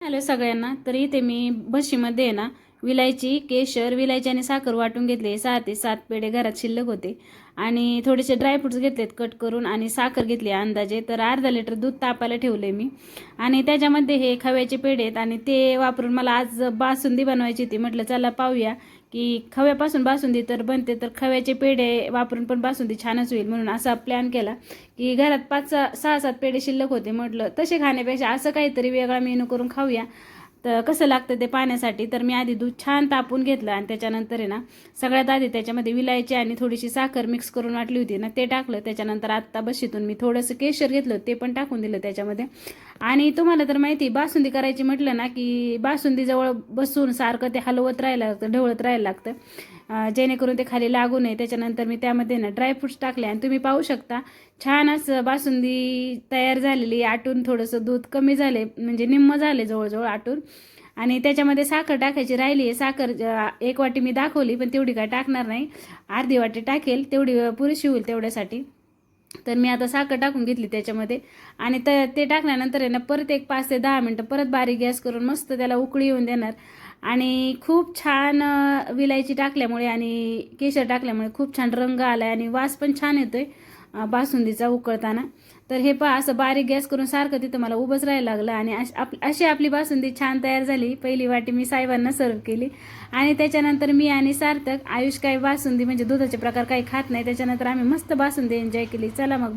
Hello सगळ्यांना. तर इथे मी भशीमध्ये आहे ना विलायची, केशर, विलायची आणि साखर वाटून घेतले. 6 ते 7 पेढे घरात शिल्लक होते आणि थोडेसे ड्रायफ्रुट्स घेतलेत कट करून आणि साखर घेतली अंदाजे. तर अर्धा लिटर दूध तापायला ठेवले मी आणि त्याच्यामध्ये हे खव्याचे पेढे आहेत आणि ते वापरून मला आज बासुंदी बनवायची होती. म्हटलं चला पाहूया की खव्यापासून बासुंदी तर बनते, तर खव्याचे पेढे वापरून पण बासुंदी छानच होईल. म्हणून असा प्लॅन केला की घरात 6-7 पेढे शिल्लक होते. म्हटलं तसे खाण्यापेक्षा असं काहीतरी वेगळा मेनू करून खाऊया. तर कसं लागतं ते पाण्यासाठी, तर मी आधी दूध छान तापून घेतलं आणि त्याच्यानंतर आहे ना सगळ्यात आधी त्याच्यामध्ये विलायची आणि थोडीशी साखर मिक्स करून वाटली होती ना ते टाकलं. त्याच्यानंतर आत्ता बशीतून मी थोडंसं केशर घेतलं ते पण टाकून दिलं त्याच्यामध्ये. आणि तुम्हाला तर माहिती बासुंदी करायची म्हटलं ना की बासुंदीजवळ बसून सारखं ते हलवत राहायला लागतं, ढवळत राहायला लागतं, जेणेकरून ते खाली लागू नये. त्याच्यानंतर मी त्यामध्ये ना ड्रायफ्रुट्स टाकले आणि तुम्ही पाहू शकता छान असं बासुंदी तयार झालेली. आटून थोडंसं दूध कमी झाले, म्हणजे निम्म झाले जवळजवळ आटून. आणि त्याच्यामध्ये साखर टाकायची राहिली आहे. साखर 1 वाटी मी दाखवली पण तेवढी काय टाकणार नाही, अर्धी वाटी टाकेल, तेवढी पुरेशी होईल तेवढ्यासाठी. तर मी आता साखर टाकून घेतली त्याच्यामध्ये आणि ते टाकल्यानंतर आहे ना परत एक 5 ते 10 मिनटं परत बारीक गॅस करून मस्त त्याला उकळी येऊन देणार. आणि खूप छान विलायची टाकल्यामुळे आणि केशर टाकल्यामुळे खूप छान रंग आला आहे आणि वास पण छान येतोय बासुंदीचा उकळताना. तर हे पहा, असं बारीक गॅस करून सारखं तिथं मला उभंच राहायला लागलं आणि अशी आपली बासुंदी छान तयार झाली. पहिली वाटी मी साहेबांना सर्व केली आणि त्याच्यानंतर मी आणि सार्थक, आयुष काही बासुंदी म्हणजे दुधाचे प्रकार काही खात नाही, त्याच्यानंतर आम्ही मस्त बासुंदी एन्जॉय केली. चला मग.